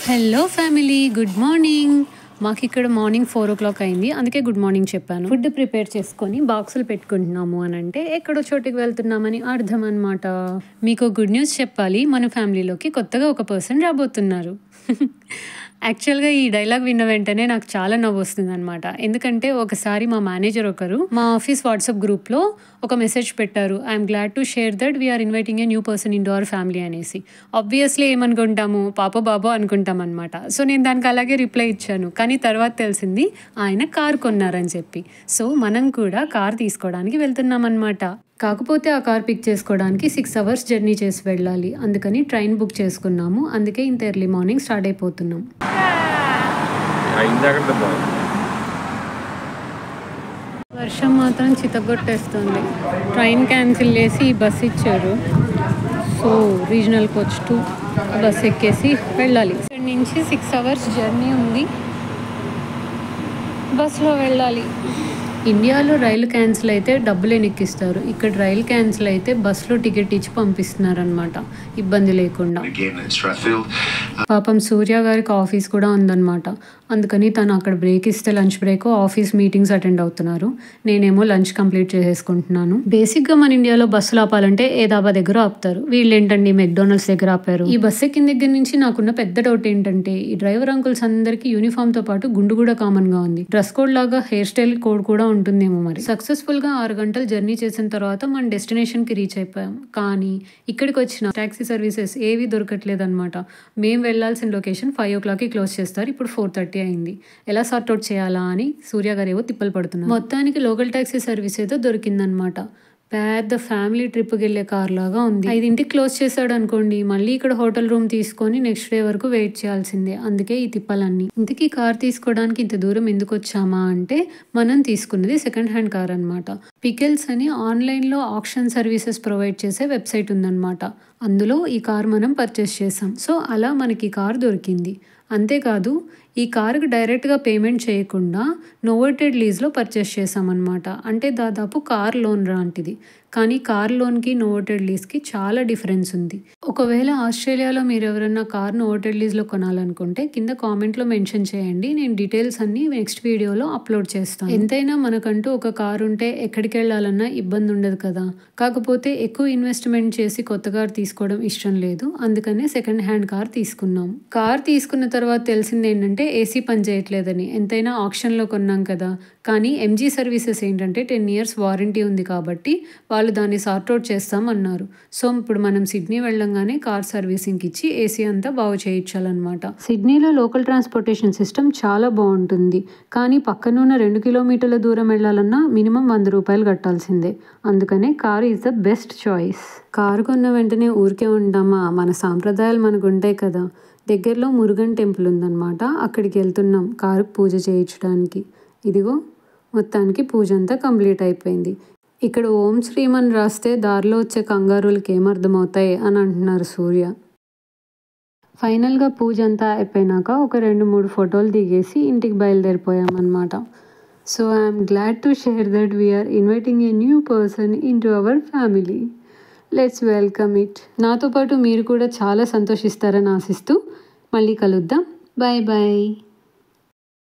Hello family, good morning. మాకు ఇక్కడ morning 4 o'clock అయింది, అందుకే గుడ్ మార్నింగ్ చెప్పాను. ఫుడ్ ప్రిపేర్ చేసుకొని బాక్సులు పెట్టుకుంటున్నాము అని అంటే ఎక్కడో చోటికి వెళ్తున్నామని అర్థం అనమాట. మీకు గుడ్ న్యూస్ చెప్పాలి, మన ఫ్యామిలీలోకి కొత్తగా ఒక పర్సన్ రాబోతున్నారు. యాక్చువల్గా ఈ డైలాగ్ విన్న వెంటనే నాకు చాలా నవ్వు వస్తుంది అనమాట. ఎందుకంటే ఒకసారి మా మేనేజర్ ఒకరు మా ఆఫీస్ వాట్సాప్ గ్రూప్లో ఒక మెసేజ్ పెట్టారు, I'm glad to share that we're inviting a new person into our family అనేసి. ఆబ్వియస్లీ ఏమనుకుంటాము, పాప బాబో అనుకుంటాం అనమాట. సో నేను దానికి అలాగే రిప్లై ఇచ్చాను. కానీ తర్వాత తెలిసింది ఆయన కార్ కొన్నారని చెప్పి. సో మనం కూడా కార్ తీసుకోవడానికి వెళ్తున్నాం అనమాట. కాకపోతే ఆ కార్ పిక్ చేసుకోవడానికి 6 hours జర్నీ చేసి వెళ్ళాలి. అందుకని ట్రైన్ బుక్ చేసుకున్నాము. అందుకే ఇంత ఎర్లీ మార్నింగ్ స్టార్ట్ అయిపోతున్నాం. వర్షం మాత్రం చితగొట్టేస్తుంది. ట్రైన్ క్యాన్సిల్ చేసి ఈ బస్ ఇచ్చారు. సో రీజనల్ కోచ్ 2 బస్ ఎక్కేసి వెళ్ళాలి. ఇక్కడ నుంచి 6 hours జర్నీ ఉంది, బస్లో వెళ్ళాలి. ఇండియాలో రైలు క్యాన్సిల్ అయితే డబ్బులు ఎక్కిస్తారు, ఇక్కడ రైలు క్యాన్సిల్ అయితే బస్లో టికెట్ ఇచ్చి పంపిస్తున్నారు అనమాట, ఇబ్బంది లేకుండా. పాపం సూర్య గారికి ఆఫీస్ కూడా ఉందన్నమాట. అందుకని తను అక్కడ బ్రేక్ ఇస్తే lunch break office meetings attend అవుతున్నారు. నేనేమో లంచ్ కంప్లీట్ చేసేసుకుంటున్నాను. బేసిక్గా మన ఇండియాలో బస్సులు ఆపాలంటే ఏ దాబా దగ్గర ఆపుతారు, వీళ్ళు ఏంటండి మెక్డొనాల్డ్స్ దగ్గర ఆపారు. ఈ బస్ ఎక్కిన దగ్గర నుంచి నాకున్న పెద్ద డౌట్ ఏంటంటే, ఈ డ్రైవర్ అంకుల్స్ అందరికీ యూనిఫామ్ తో పాటు గుండు కూడా కామన్ గా ఉంది. డ్రెస్ కోడ్ లాగా హెయిర్ స్టైల్ కోడ్ కూడా ఉంటుందేమో మరి. సక్సెస్ఫుల్ గా 6 గంటలు జర్నీ చేసిన తర్వాత మన డెస్టినేషన్ కి రీచ్ అయిపోయాం. కానీ ఇక్కడికి వచ్చిన టాక్సీ సర్వీసెస్ ఏవి దొరకట్లేదు అనమాట. మేము వెళ్లాల్సిన లొకేషన్ 5 o'clock క్లోజ్ చేస్తారు, ఇప్పుడు 4:30 అయింది. ఎలా సార్ట్అవుట్ చేయాలా అని సూర్య గారు ఏవో తిప్పలు పడుతున్నారు. మొత్తానికి లోకల్ టాక్సీ సర్వీస్ ఏదో దొరికిందనమాట. పెద్ద ఫ్యామిలీ ట్రిప్కి వెళ్ళే కార్ లాగా ఉంది. 5ంటికి క్లోజ్ చేశాడు అనుకోండి, మళ్ళీ ఇక్కడ హోటల్ రూమ్ తీసుకొని నెక్స్ట్ డే వరకు వెయిట్ చేయాల్సిందే. అందుకే ఈ తిప్పలన్నీ. ఇంతకీ కార్ తీసుకోవడానికి ఇంత దూరం ఎందుకు వచ్చామా అంటే, మనం తీసుకున్నది సెకండ్ హ్యాండ్ కార్ అనమాట. పికెల్స్ అని ఆన్లైన్లో ఆక్షన్ సర్వీసెస్ ప్రొవైడ్ చేసే వెబ్సైట్ ఉందన్నమాట. అందులో ఈ కార్ మనం పర్చేస్ చేసాం. సో అలా మనకి కార్ దొరికింది. అంతేకాదు ఈ కారుకి డైరెక్ట్గా పేమెంట్ చేయకుండా నోవేటెడ్ లీజ్లో పర్చేస్ చేసామన్నమాట. అంటే దాదాపు కార్ లోన్ లాంటిది. కానీ కార్ లోన్కి నోవేటెడ్ లీజ్కి చాలా డిఫరెన్స్ ఉంది. ఒకవేళ ఆస్ట్రేలియాలో మీరు ఎవరైనా కార్ నోవేటెడ్ లీజ్లో కొనాలనుకుంటే కింద కామెంట్లో మెన్షన్ చేయండి, నేను డీటెయిల్స్ అన్ని నెక్స్ట్ వీడియోలో అప్లోడ్ చేస్తాను. ఎంతైనా మనకంటూ ఒక కార్ ఉంటే ఎక్కడికి వెళ్ళాలన్నా ఇబ్బంది ఉండదు కదా. కాకపోతే ఎక్కువ ఇన్వెస్ట్మెంట్ చేసి కొత్త కార్ తీసుకోవడం ఇష్టం లేదు, అందుకనే సెకండ్ హ్యాండ్ కార్ తీసుకున్నాం. కార్ తీసుకున్న తర్వాత తెలిసింది ఏంటంటే ఏసీ పని చేయట్లేదని. ఎంతైనా ఆప్షన్లో కొన్నాం కదా. కానీ ఎంజీ సర్వీసెస్ ఏంటంటే 10 years వారంటీ ఉంది కాబట్టి వాళ్ళు దాన్ని సార్ట్అవుట్ చేస్తామన్నారు. సో ఇప్పుడు మనం సిడ్నీ వెళ్ళంగానే కార్ సర్వీసింగ్కి ఇచ్చి ఏసీ అంతా బాగు చేయించాలన్నమాట. సిడ్నీలో లోకల్ ట్రాన్స్పోర్టేషన్ సిస్టమ్ చాలా బాగుంటుంది. కానీ పక్కనున్న 2 kilometers దూరం వెళ్ళాలన్నా మినిమం ₹100 కట్టాల్సిందే. అందుకనే car is the best choice. Car కొన్న వెంటనే ఊరికే ఉంటామా, మన సాంప్రదాయాలు మనకు ఉంటాయి కదా. దగ్గరలో మురుగన్ టెంపుల్ ఉందన్నమాట, అక్కడికి వెళ్తున్నాం కారుకు పూజ చేయించడానికి. ఇదిగో మొత్తానికి పూజ అంతా కంప్లీట్ అయిపోయింది. ఇక్కడ ఓం శ్రీమన్ రాస్తే దారిలో వచ్చే కంగారులకి ఏమర్థమవుతాయి అని అంటున్నారు సూర్య. ఫైనల్గా పూజ అంతా అయిపోయినాక ఒక 2-3 ఫోటోలు దిగేసి ఇంటికి బయలుదేరిపోయామన్నమాట. So I'm glad to share that we're inviting a new person into our family. Let's welcome it. నాతో పాటు మీరు కూడా చాలా సంతోషిస్తారని ఆశిస్తూ మళ్ళీ కలుద్దాం. Bye bye.